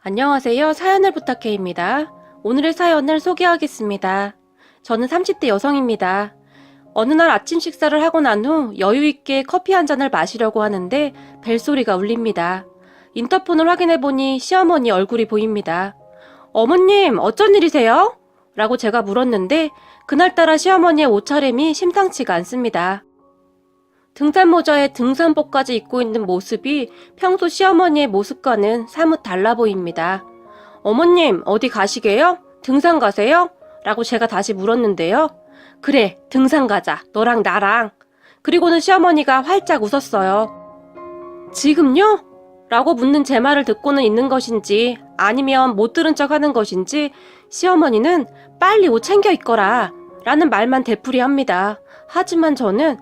안녕하세요. 사연을 부탁해입니다. 오늘의 사연을 소개하겠습니다. 저는 30대 여성입니다. 어느 날 아침 식사를 하고 난 후 여유있게 커피 한 잔을 마시려고 하는데 벨소리가 울립니다. 인터폰을 확인해보니 시어머니 얼굴이 보입니다. 어머님, 어쩐 일이세요? 라고 제가 물었는데 그날따라 시어머니의 옷차림이 심상치가 않습니다. 등산 모자에 등산복까지 입고 있는 모습이 평소 시어머니의 모습과는 사뭇 달라 보입니다. 어머님, 어디 가시게요? 등산 가세요? 라고 제가 다시 물었는데요. 그래, 등산 가자. 너랑 나랑. 그리고는 시어머니가 활짝 웃었어요. 지금요? 라고 묻는 제 말을 듣고는 있는 것인지 아니면 못 들은 척 하는 것인지 시어머니는 빨리 옷 챙겨 입거라 라는 말만 되풀이합니다. 하지만 저는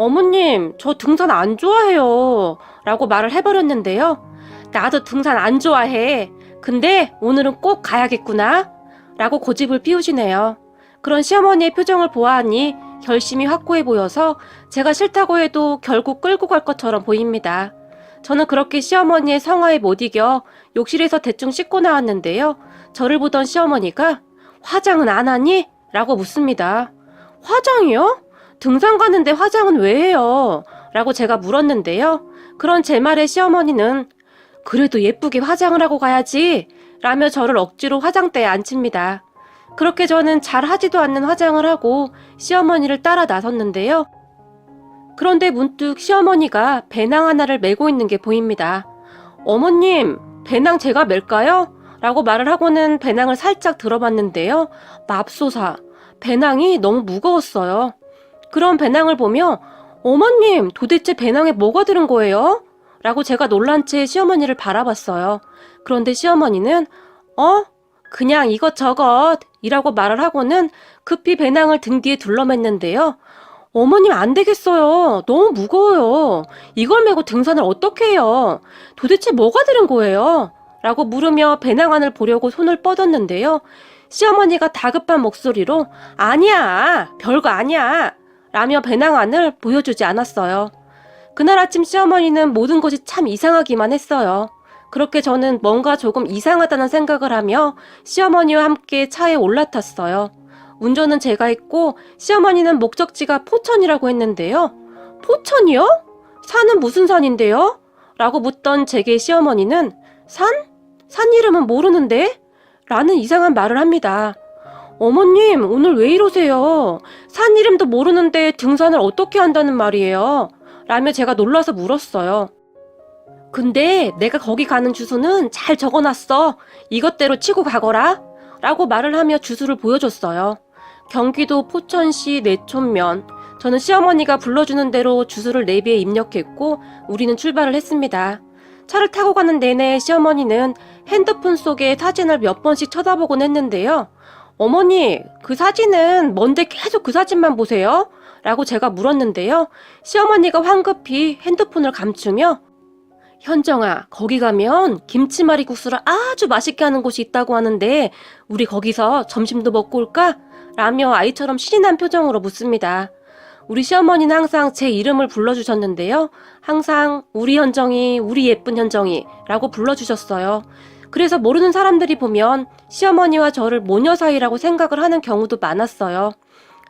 어머님, 저 등산 안 좋아해요 라고 말을 해버렸는데요. 나도 등산 안 좋아해. 근데 오늘은 꼭 가야겠구나 라고 고집을 피우시네요. 그런 시어머니의 표정을 보아하니 결심이 확고해 보여서 제가 싫다고 해도 결국 끌고 갈 것처럼 보입니다. 저는 그렇게 시어머니의 성화에 못 이겨 욕실에서 대충 씻고 나왔는데요. 저를 보던 시어머니가 화장은 안 하니? 라고 묻습니다. 화장이요? 등산 가는데 화장은 왜 해요? 라고 제가 물었는데요. 그런 제 말에 시어머니는 그래도 예쁘게 화장을 하고 가야지 라며 저를 억지로 화장대에 앉힙니다. 그렇게 저는 잘 하지도 않는 화장을 하고 시어머니를 따라 나섰는데요. 그런데 문득 시어머니가 배낭 하나를 메고 있는 게 보입니다. 어머님, 배낭 제가 멜까요? 라고 말을 하고는 배낭을 살짝 들어봤는데요. 맙소사, 배낭이 너무 무거웠어요. 그런 배낭을 보며 어머님, 도대체 배낭에 뭐가 들은 거예요? 라고 제가 놀란 채 시어머니를 바라봤어요. 그런데 시어머니는 그냥 이것저것 이라고 말을 하고는 급히 배낭을 등 뒤에 둘러맸는데요. 어머님 안 되겠어요. 너무 무거워요. 이걸 메고 등산을 어떻게 해요? 도대체 뭐가 들은 거예요? 라고 물으며 배낭 안을 보려고 손을 뻗었는데요. 시어머니가 다급한 목소리로 아니야, 별거 아니야 라며 배낭 안을 보여주지 않았어요. 그날 아침 시어머니는 모든 것이 참 이상하기만 했어요. 그렇게 저는 뭔가 조금 이상하다는 생각을 하며 시어머니와 함께 차에 올라탔어요. 운전은 제가 했고 시어머니는 목적지가 포천이라고 했는데요. 포천이요? 산은 무슨 산인데요? 라고 묻던 제게 시어머니는 산? 산 이름은 모르는데? 라는 이상한 말을 합니다. 어머님, 오늘 왜 이러세요? 산 이름도 모르는데 등산을 어떻게 한다는 말이에요? 라며 제가 놀라서 물었어요. 근데 내가 거기 가는 주소는 잘 적어놨어. 이것대로 치고 가거라. 라고 말을 하며 주소를 보여줬어요. 경기도 포천시 내촌면. 저는 시어머니가 불러주는 대로 주소를 내비에 입력했고 우리는 출발을 했습니다. 차를 타고 가는 내내 시어머니는 핸드폰 속에 사진을 몇 번씩 쳐다보곤 했는데요. 어머니, 그 사진은 뭔데 계속 그 사진만 보세요? 라고 제가 물었는데요. 시어머니가 황급히 핸드폰을 감추며 현정아, 거기 가면 김치말이국수를 아주 맛있게 하는 곳이 있다고 하는데 우리 거기서 점심도 먹고 올까? 라며 아이처럼 신이 난 표정으로 묻습니다. 우리 시어머니는 항상 제 이름을 불러주셨는데요. 항상 우리 현정이, 우리 예쁜 현정이 라고 불러주셨어요. 그래서 모르는 사람들이 보면 시어머니와 저를 모녀 사이라고 생각을 하는 경우도 많았어요.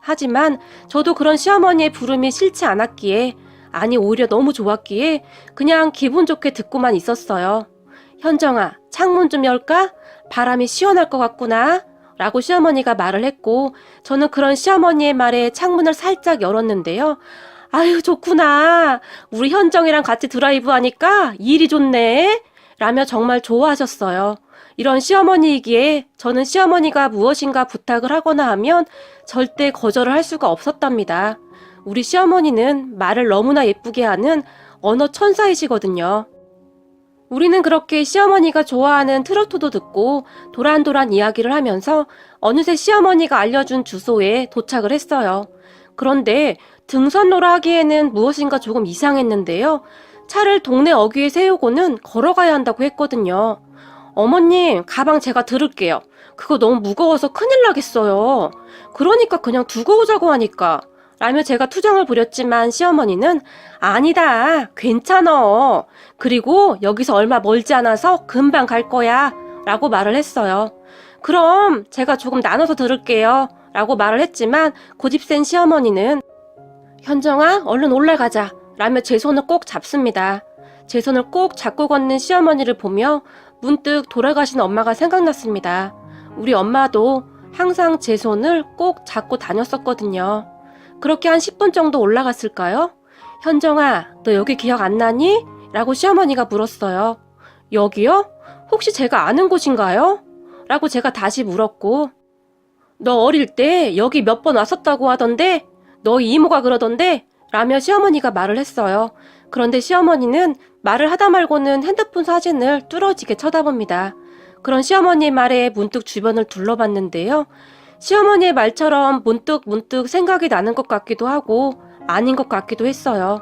하지만 저도 그런 시어머니의 부름이 싫지 않았기에 아니 오히려 너무 좋았기에 그냥 기분 좋게 듣고만 있었어요. 현정아, 창문 좀 열까? 바람이 시원할 것 같구나 라고 시어머니가 말을 했고 저는 그런 시어머니의 말에 창문을 살짝 열었는데요. 아유 좋구나. 우리 현정이랑 같이 드라이브 하니까 일이 좋네 라며 정말 좋아하셨어요. 이런 시어머니이기에 저는 시어머니가 무엇인가 부탁을 하거나 하면 절대 거절을 할 수가 없었답니다. 우리 시어머니는 말을 너무나 예쁘게 하는 언어 천사이시거든요. 우리는 그렇게 시어머니가 좋아하는 트로트도 듣고 도란도란 이야기를 하면서 어느새 시어머니가 알려준 주소에 도착을 했어요. 그런데 등산로라 하기에는 무엇인가 조금 이상했는데요. 차를 동네 어귀에 세우고는 걸어가야 한다고 했거든요. 어머님, 가방 제가 들을게요. 그거 너무 무거워서 큰일 나겠어요. 그러니까 그냥 두고 오자고 하니까. 라며 제가 투정을 부렸지만 시어머니는 아니다, 괜찮어. 그리고 여기서 얼마 멀지 않아서 금방 갈 거야. 라고 말을 했어요. 그럼 제가 조금 나눠서 들을게요. 라고 말을 했지만 고집센 시어머니는 현정아, 얼른 올라가자. 라며 제 손을 꼭 잡습니다. 제 손을 꼭 잡고 걷는 시어머니를 보며 문득 돌아가신 엄마가 생각났습니다. 우리 엄마도 항상 제 손을 꼭 잡고 다녔었거든요. 그렇게 한 10분 정도 올라갔을까요? 현정아, 너 여기 기억 안 나니? 라고 시어머니가 물었어요. 여기요? 혹시 제가 아는 곳인가요? 라고 제가 다시 물었고, 너 어릴 때 여기 몇 번 왔었다고 하던데? 너희 이모가 그러던데? 라며 시어머니가 말을 했어요. 그런데 시어머니는 말을 하다 말고는 핸드폰 사진을 뚫어지게 쳐다봅니다. 그런 시어머니의 말에 문득 주변을 둘러봤는데요. 시어머니의 말처럼 문득 생각이 나는 것 같기도 하고 아닌 것 같기도 했어요.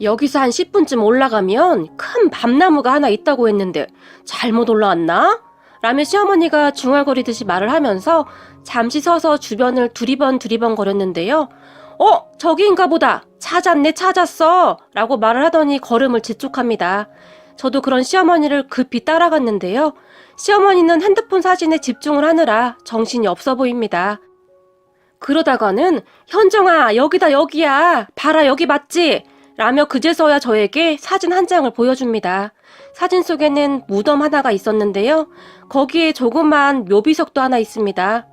여기서 한 10분쯤 올라가면 큰 밤나무가 하나 있다고 했는데 잘못 올라왔나? 라며 시어머니가 중얼거리듯이 말을 하면서 잠시 서서 주변을 두리번 거렸는데요. 저기인가 보다. 찾았어. 라고 말을 하더니 걸음을 재촉합니다. 저도 그런 시어머니를 급히 따라갔는데요. 시어머니는 핸드폰 사진에 집중을 하느라 정신이 없어 보입니다. 그러다가는 현정아, 여기다, 여기야. 봐라, 여기 맞지? 라며 그제서야 저에게 사진 한 장을 보여줍니다. 사진 속에는 무덤 하나가 있었는데요. 거기에 조그만 묘비석도 하나 있습니다.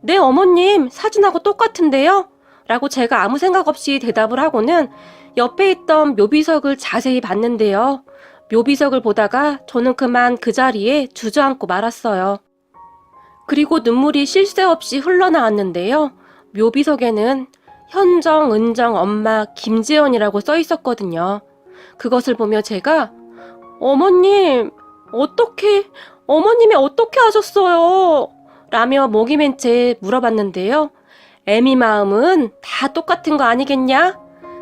네, 어머님, 사진하고 똑같은데요? 라고 제가 아무 생각 없이 대답을 하고는 옆에 있던 묘비석을 자세히 봤는데요. 묘비석을 보다가 저는 그만 그 자리에 주저앉고 말았어요. 그리고 눈물이 쉴 새 없이 흘러나왔는데요. 묘비석에는 현정, 은정, 엄마, 김재원이라고 써 있었거든요. 그것을 보며 제가 어머님이 어떻게 하셨어요? 라며 목이 맨 채 물어봤는데요. 애미 마음은 다 똑같은 거 아니겠냐?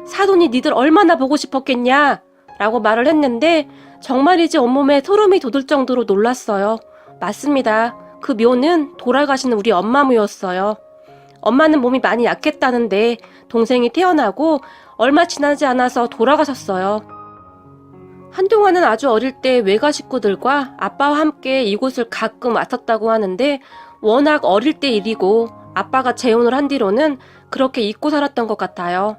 사돈이 니들 얼마나 보고 싶었겠냐? 라고 말을 했는데 정말이지 온몸에 소름이 돋을 정도로 놀랐어요. 맞습니다. 그 묘는 돌아가신 우리 엄마 묘였어요. 엄마는 몸이 많이 약했다는데 동생이 태어나고 얼마 지나지 않아서 돌아가셨어요. 한동안은 아주 어릴 때 외가 식구들과 아빠와 함께 이곳을 가끔 왔었다고 하는데 워낙 어릴 때 일이고 아빠가 재혼을 한 뒤로는 그렇게 잊고 살았던 것 같아요.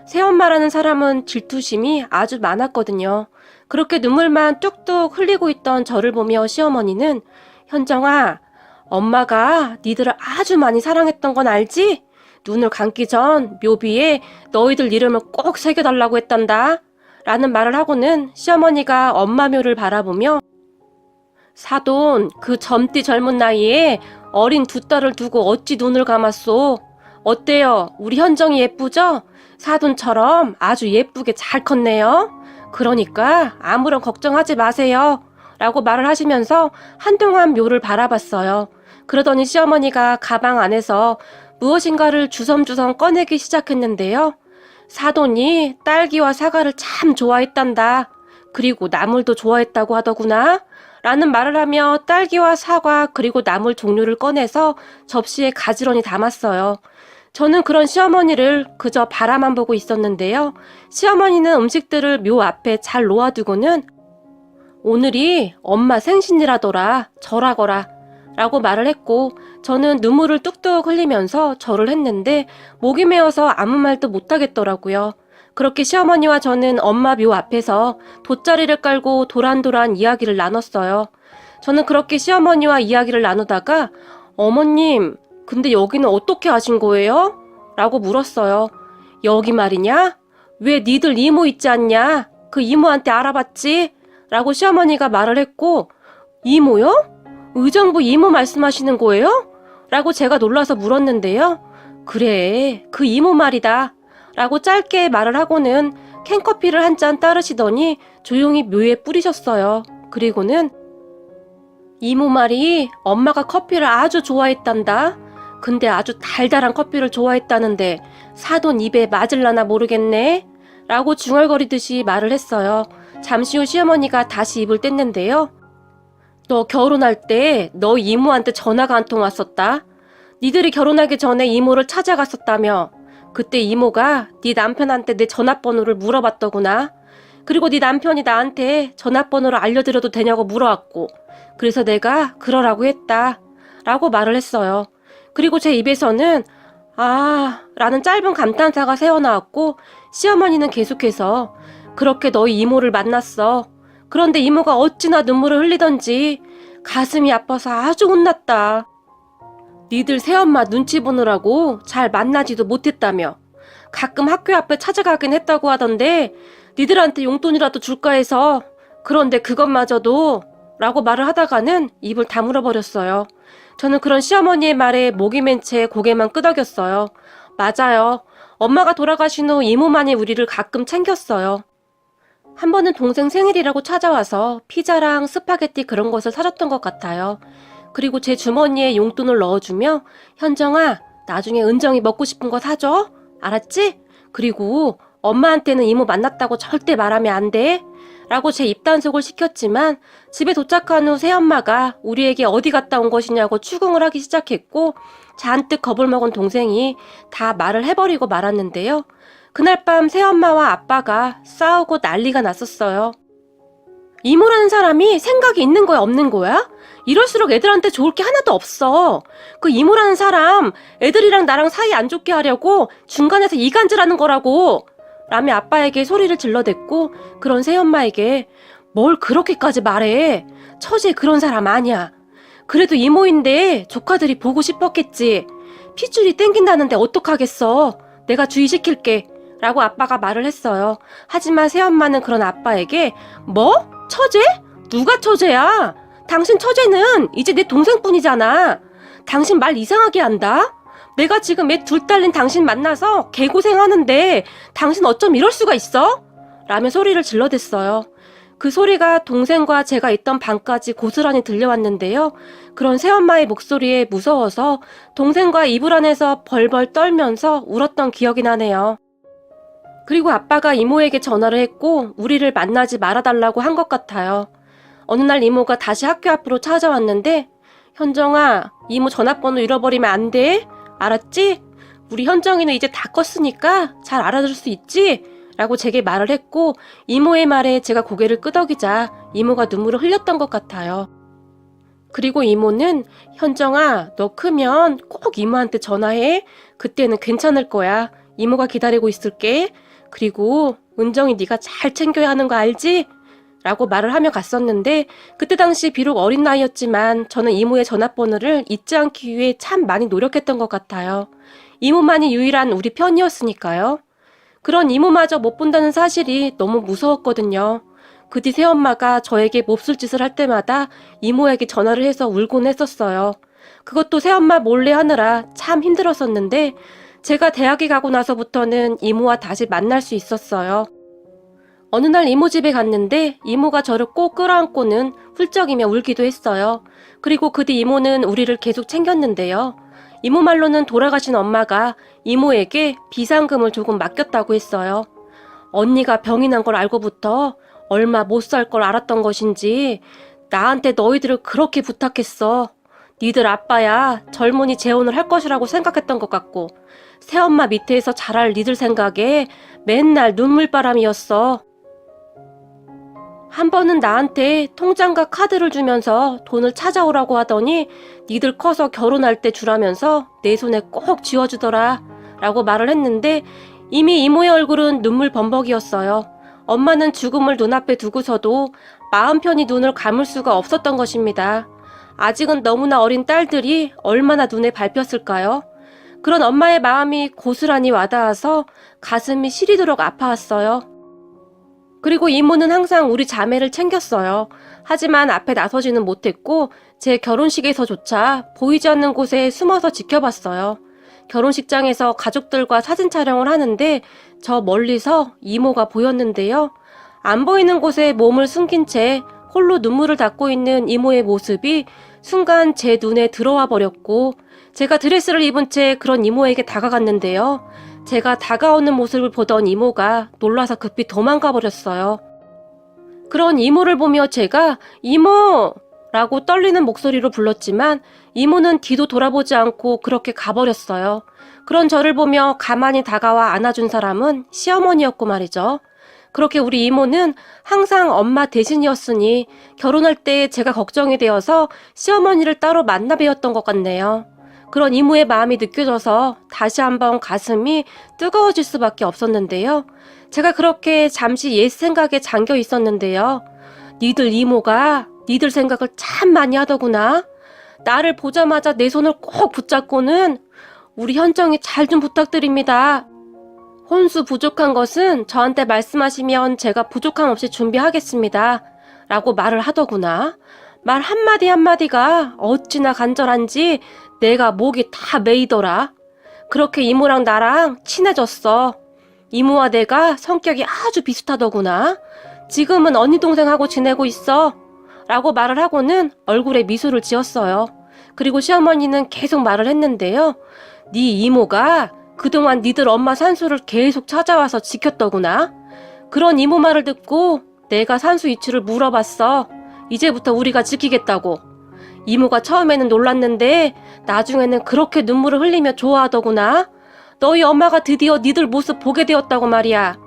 새엄마라는 사람은 질투심이 아주 많았거든요. 그렇게 눈물만 뚝뚝 흘리고 있던 저를 보며 시어머니는 현정아, 엄마가 니들을 아주 많이 사랑했던 건 알지? 눈을 감기 전 묘비에 너희들 이름을 꼭 새겨달라고 했단다. 라는 말을 하고는 시어머니가 엄마 묘를 바라보며 사돈, 그 젊디 젊은 나이에 어린 두 딸을 두고 어찌 눈을 감았소? 어때요? 우리 현정이 예쁘죠? 사돈처럼 아주 예쁘게 잘 컸네요. 그러니까 아무런 걱정하지 마세요. 라고 말을 하시면서 한동안 묘를 바라봤어요. 그러더니 시어머니가 가방 안에서 무엇인가를 주섬주섬 꺼내기 시작했는데요. 사돈이 딸기와 사과를 참 좋아했단다. 그리고 나물도 좋아했다고 하더구나. 라는 말을 하며 딸기와 사과 그리고 나물 종류를 꺼내서 접시에 가지런히 담았어요. 저는 그런 시어머니를 그저 바라만 보고 있었는데요. 시어머니는 음식들을 묘 앞에 잘 놓아두고는 오늘이 엄마 생신이라더라. 절하거라. 라고 말을 했고 저는 눈물을 뚝뚝 흘리면서 절을 했는데 목이 메어서 아무 말도 못하겠더라고요. 그렇게 시어머니와 저는 엄마 묘 앞에서 돗자리를 깔고 도란도란 이야기를 나눴어요. 저는 그렇게 시어머니와 이야기를 나누다가 어머님, 근데 여기는 어떻게 아신 거예요? 라고 물었어요. 여기 말이냐? 왜 니들 이모 있지 않냐? 그 이모한테 알아봤지? 라고 시어머니가 말을 했고 이모요? 의정부 이모 말씀하시는 거예요? 라고 제가 놀라서 물었는데요. 그래, 그 이모 말이다. 라고 짧게 말을 하고는 캔커피를 한 잔 따르시더니 조용히 묘에 뿌리셨어요. 그리고는 이모 말이 엄마가 커피를 아주 좋아했단다. 근데 아주 달달한 커피를 좋아했다는데 사돈 입에 맞을라나 모르겠네. 라고 중얼거리듯이 말을 했어요. 잠시 후 시어머니가 다시 입을 뗐는데요. 너 결혼할 때 너 이모한테 전화가 한 통 왔었다. 니들이 결혼하기 전에 이모를 찾아갔었다며. 그때 이모가 네 남편한테 내 전화번호를 물어봤더구나. 그리고 네 남편이 나한테 전화번호를 알려드려도 되냐고 물어왔고, 그래서 내가 그러라고 했다. 라고 말을 했어요. 그리고 제 입에서는 라는 짧은 감탄사가 새어나왔고, 시어머니는 계속해서 그렇게 너희 이모를 만났어. 그런데 이모가 어찌나 눈물을 흘리던지 가슴이 아파서 아주 혼났다. 니들 새엄마 눈치 보느라고 잘 만나지도 못했다며. 가끔 학교 앞에 찾아가긴 했다고 하던데 니들한테 용돈이라도 줄까 해서. 그런데 그것마저도 라고 말을 하다가는 입을 다물어 버렸어요. 저는 그런 시어머니의 말에 목이 맨 채 고개만 끄덕였어요. 맞아요. 엄마가 돌아가신 후 이모만이 우리를 가끔 챙겼어요. 한 번은 동생 생일이라고 찾아와서 피자랑 스파게티 그런 것을 사줬던 것 같아요. 그리고 제 주머니에 용돈을 넣어주며 현정아, 나중에 은정이 먹고 싶은 거 사줘. 알았지? 그리고 엄마한테는 이모 만났다고 절대 말하면 안 돼. 라고 제 입단속을 시켰지만 집에 도착한 후 새엄마가 우리에게 어디 갔다 온 것이냐고 추궁을 하기 시작했고 잔뜩 겁을 먹은 동생이 다 말을 해버리고 말았는데요. 그날 밤 새엄마와 아빠가 싸우고 난리가 났었어요. 이모라는 사람이 생각이 있는 거야, 없는 거야? 이럴수록 애들한테 좋을 게 하나도 없어. 그 이모라는 사람 애들이랑 나랑 사이 안 좋게 하려고 중간에서 이간질하는 거라고. 라며 아빠에게 소리를 질러댔고 그런 새엄마에게 뭘 그렇게까지 말해. 처제 그런 사람 아니야. 그래도 이모인데 조카들이 보고 싶었겠지. 핏줄이 땡긴다는데 어떡하겠어. 내가 주의시킬게. 라고 아빠가 말을 했어요. 하지만 새엄마는 그런 아빠에게 뭐? 처제? 누가 처제야? 당신 처제는 이제 내 동생뿐이잖아. 당신 말 이상하게 한다. 내가 지금 애 둘 딸린 당신 만나서 개고생하는데 당신 어쩜 이럴 수가 있어? 라며 소리를 질러댔어요. 그 소리가 동생과 제가 있던 방까지 고스란히 들려왔는데요. 그런 새엄마의 목소리에 무서워서 동생과 이불 안에서 벌벌 떨면서 울었던 기억이 나네요. 그리고 아빠가 이모에게 전화를 했고 우리를 만나지 말아달라고 한 것 같아요. 어느 날 이모가 다시 학교 앞으로 찾아왔는데 현정아, 이모 전화번호 잃어버리면 안 돼. 알았지? 우리 현정이는 이제 다 컸으니까 잘 알아들 수 있지? 라고 제게 말을 했고 이모의 말에 제가 고개를 끄덕이자 이모가 눈물을 흘렸던 것 같아요. 그리고 이모는 현정아, 너 크면 꼭 이모한테 전화해. 그때는 괜찮을 거야. 이모가 기다리고 있을게. 그리고 은정이 네가 잘 챙겨야 하는 거 알지? 라고 말을 하며 갔었는데 그때 당시 비록 어린 나이였지만 저는 이모의 전화번호를 잊지 않기 위해 참 많이 노력했던 것 같아요. 이모만이 유일한 우리 편이었으니까요. 그런 이모마저 못 본다는 사실이 너무 무서웠거든요. 그 뒤 새엄마가 저에게 몹쓸 짓을 할 때마다 이모에게 전화를 해서 울곤 했었어요. 그것도 새엄마 몰래 하느라 참 힘들었었는데 제가 대학에 가고 나서부터는 이모와 다시 만날 수 있었어요. 어느 날 이모 집에 갔는데 이모가 저를 꼭 끌어안고는 훌쩍이며 울기도 했어요. 그리고 그 뒤 이모는 우리를 계속 챙겼는데요. 이모 말로는 돌아가신 엄마가 이모에게 비상금을 조금 맡겼다고 했어요. 언니가 병이 난 걸 알고부터 얼마 못 살 걸 알았던 것인지 나한테 너희들을 그렇게 부탁했어. 니들 아빠야 젊은이 재혼을 할 것이라고 생각했던 것 같고 새엄마 밑에서 자랄 니들 생각에 맨날 눈물바람이었어. 한 번은 나한테 통장과 카드를 주면서 돈을 찾아오라고 하더니 니들 커서 결혼할 때 주라면서 내 손에 꼭 쥐어주더라 라고 말을 했는데 이미 이모의 얼굴은 눈물 범벅이었어요. 엄마는 죽음을 눈앞에 두고서도 마음 편히 눈을 감을 수가 없었던 것입니다. 아직은 너무나 어린 딸들이 얼마나 눈에 밟혔을까요? 그런 엄마의 마음이 고스란히 와닿아서 가슴이 시리도록 아파왔어요. 그리고 이모는 항상 우리 자매를 챙겼어요. 하지만 앞에 나서지는 못했고 제 결혼식에서조차 보이지 않는 곳에 숨어서 지켜봤어요. 결혼식장에서 가족들과 사진 촬영을 하는데 저 멀리서 이모가 보였는데요. 안 보이는 곳에 몸을 숨긴 채 홀로 눈물을 닦고 있는 이모의 모습이 순간 제 눈에 들어와 버렸고 제가 드레스를 입은 채 그런 이모에게 다가갔는데요. 제가 다가오는 모습을 보던 이모가 놀라서 급히 도망가 버렸어요. 그런 이모를 보며 제가 이모! 라고 떨리는 목소리로 불렀지만 이모는 뒤도 돌아보지 않고 그렇게 가버렸어요. 그런 저를 보며 가만히 다가와 안아준 사람은 시어머니였고 말이죠. 그렇게 우리 이모는 항상 엄마 대신이었으니 결혼할 때 제가 걱정이 되어서 시어머니를 따로 만나 뵈었던 것 같네요. 그런 이모의 마음이 느껴져서 다시 한번 가슴이 뜨거워질 수밖에 없었는데요. 제가 그렇게 잠시 옛 생각에 잠겨 있었는데요. 니들 이모가 니들 생각을 참 많이 하더구나. 나를 보자마자 내 손을 꼭 붙잡고는 우리 현정이 잘 좀 부탁드립니다. 혼수 부족한 것은 저한테 말씀하시면 제가 부족함 없이 준비하겠습니다. 라고 말을 하더구나. 말 한마디 한마디가 어찌나 간절한지 내가 목이 다 메이더라. 그렇게 이모랑 나랑 친해졌어. 이모와 내가 성격이 아주 비슷하더구나. 지금은 언니 동생하고 지내고 있어. 라고 말을 하고는 얼굴에 미소를 지었어요. 그리고 시어머니는 계속 말을 했는데요. 네 이모가 그동안 니들 엄마 산수를 계속 찾아와서 지켰더구나. 그런 이모 말을 듣고 내가 산수 이치를 물어봤어. 이제부터 우리가 지키겠다고. 이모가 처음에는 놀랐는데 나중에는 그렇게 눈물을 흘리며 좋아하더구나. 너희 엄마가 드디어 니들 모습 보게 되었다고 말이야.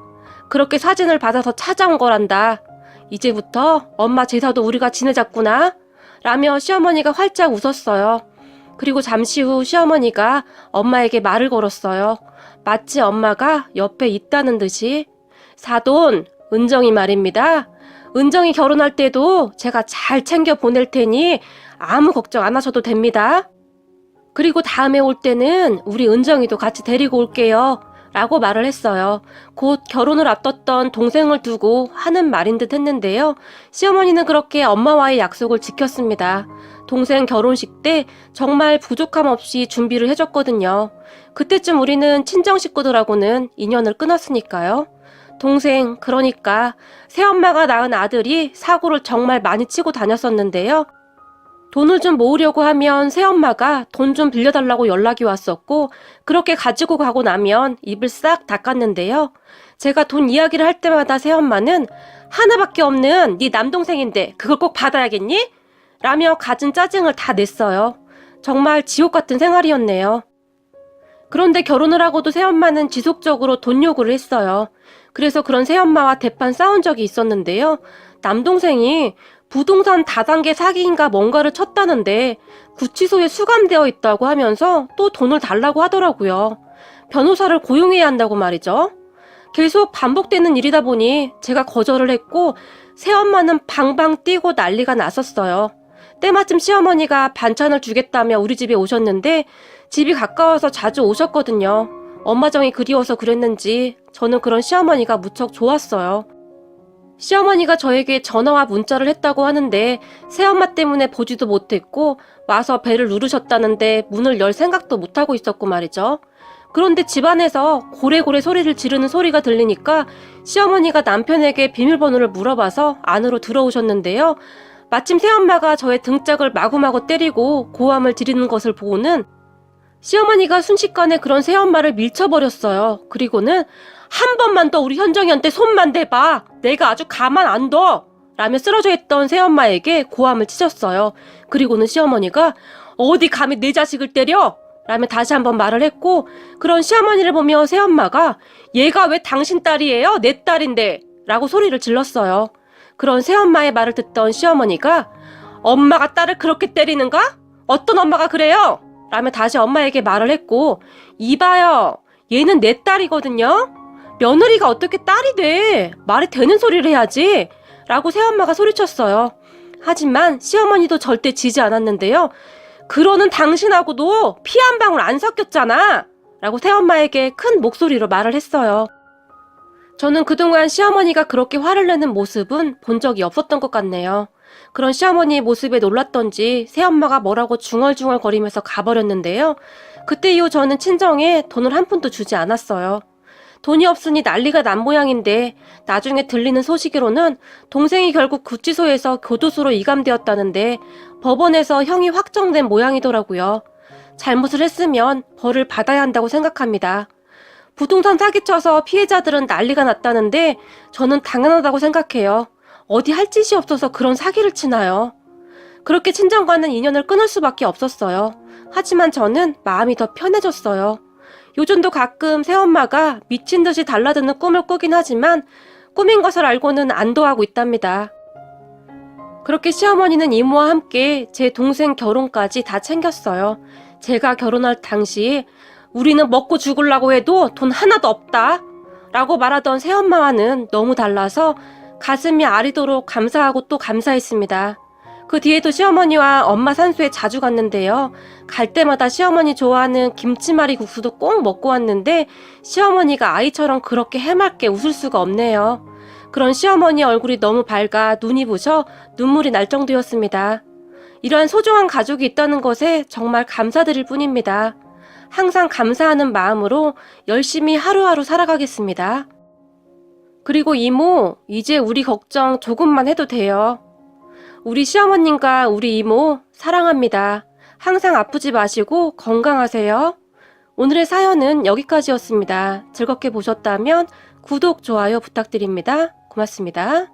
그렇게 사진을 받아서 찾아온 거란다. 이제부터 엄마 제사도 우리가 지내자꾸나. 라며 시어머니가 활짝 웃었어요. 그리고 잠시 후 시어머니가 엄마에게 말을 걸었어요. 마치 엄마가 옆에 있다는 듯이. 사돈, 은정이 말입니다. 은정이 결혼할 때도 제가 잘 챙겨 보낼 테니 아무 걱정 안 하셔도 됩니다. 그리고 다음에 올 때는 우리 은정이도 같이 데리고 올게요. 라고 말을 했어요. 곧 결혼을 앞뒀던 동생을 두고 하는 말인 듯 했는데요. 시어머니는 그렇게 엄마와의 약속을 지켰습니다. 동생 결혼식 때 정말 부족함 없이 준비를 해줬거든요. 그때쯤 우리는 친정 식구들하고는 인연을 끊었으니까요. 동생, 그러니까 새엄마가 낳은 아들이 사고를 정말 많이 치고 다녔었는데요. 돈을 좀 모으려고 하면 새엄마가 돈 좀 빌려달라고 연락이 왔었고 그렇게 가지고 가고 나면 입을 싹 닦았는데요. 제가 돈 이야기를 할 때마다 새엄마는 하나밖에 없는 네 남동생인데 그걸 꼭 받아야겠니? 라며 갖은 짜증을 다 냈어요. 정말 지옥 같은 생활이었네요. 그런데 결혼을 하고도 새엄마는 지속적으로 돈 요구를 했어요. 그래서 그런 새엄마와 대판 싸운 적이 있었는데요. 남동생이 부동산 다단계 사기인가 뭔가를 쳤다는데 구치소에 수감되어 있다고 하면서 또 돈을 달라고 하더라고요. 변호사를 고용해야 한다고 말이죠. 계속 반복되는 일이다 보니 제가 거절을 했고 새엄마는 방방 뛰고 난리가 났었어요. 때마침 시어머니가 반찬을 주겠다며 우리 집에 오셨는데 집이 가까워서 자주 오셨거든요. 엄마 정이 그리워서 그랬는지 저는 그런 시어머니가 무척 좋았어요. 시어머니가 저에게 전화와 문자를 했다고 하는데 새엄마 때문에 보지도 못했고 와서 배를 누르셨다는데 문을 열 생각도 못하고 있었고 말이죠. 그런데 집안에서 고래고래 소리를 지르는 소리가 들리니까 시어머니가 남편에게 비밀번호를 물어봐서 안으로 들어오셨는데요. 마침 새엄마가 저의 등짝을 마구마구 때리고 고함을 지르는 것을 보고는 시어머니가 순식간에 그런 새엄마를 밀쳐버렸어요. 그리고는 한 번만 더 우리 현정이한테 손만 대봐. 내가 아주 가만 안 둬. 라며 쓰러져 있던 새엄마에게 고함을 치셨어요. 그리고는 시어머니가 어디 감히 내 자식을 때려? 라며 다시 한번 말을 했고 그런 시어머니를 보며 새엄마가 얘가 왜 당신 딸이에요? 내 딸인데. 라고 소리를 질렀어요. 그런 새엄마의 말을 듣던 시어머니가 엄마가 딸을 그렇게 때리는가? 어떤 엄마가 그래요? 라며 다시 엄마에게 말을 했고 이봐요. 얘는 내 딸이거든요. 며느리가 어떻게 딸이 돼? 말이 되는 소리를 해야지. 라고 새엄마가 소리쳤어요. 하지만 시어머니도 절대 지지 않았는데요. 그러는 당신하고도 피 한 방울 안 섞였잖아. 라고 새엄마에게 큰 목소리로 말을 했어요. 저는 그동안 시어머니가 그렇게 화를 내는 모습은 본 적이 없었던 것 같네요. 그런 시어머니의 모습에 놀랐던지 새엄마가 뭐라고 중얼중얼 거리면서 가버렸는데요. 그때 이후 저는 친정에 돈을 한 푼도 주지 않았어요. 돈이 없으니 난리가 난 모양인데 나중에 들리는 소식으로는 동생이 결국 구치소에서 교도소로 이감되었다는데 법원에서 형이 확정된 모양이더라고요. 잘못을 했으면 벌을 받아야 한다고 생각합니다. 부동산 사기쳐서 피해자들은 난리가 났다는데 저는 당연하다고 생각해요. 어디 할 짓이 없어서 그런 사기를 치나요? 그렇게 친정과는 인연을 끊을 수밖에 없었어요. 하지만 저는 마음이 더 편해졌어요. 요즘도 가끔 새엄마가 미친 듯이 달라드는 꿈을 꾸긴 하지만 꿈인 것을 알고는 안도하고 있답니다. 그렇게 시어머니는 이모와 함께 제 동생 결혼까지 다 챙겼어요. 제가 결혼할 당시에 우리는 먹고 죽으려고 해도 돈 하나도 없다 라고 말하던 새엄마와는 너무 달라서 가슴이 아리도록 감사하고 또 감사했습니다. 그 뒤에도 시어머니와 엄마 산소에 자주 갔는데요. 갈 때마다 시어머니 좋아하는 김치말이 국수도 꼭 먹고 왔는데 시어머니가 아이처럼 그렇게 해맑게 웃을 수가 없네요. 그런 시어머니 얼굴이 너무 밝아 눈이 부셔 눈물이 날 정도였습니다. 이러한 소중한 가족이 있다는 것에 정말 감사드릴 뿐입니다. 항상 감사하는 마음으로 열심히 하루하루 살아가겠습니다. 그리고 이모, 이제 우리 걱정 조금만 해도 돼요. 우리 시어머님과 우리 이모 사랑합니다. 항상 아프지 마시고 건강하세요. 오늘의 사연은 여기까지였습니다. 즐겁게 보셨다면 구독, 좋아요 부탁드립니다. 고맙습니다.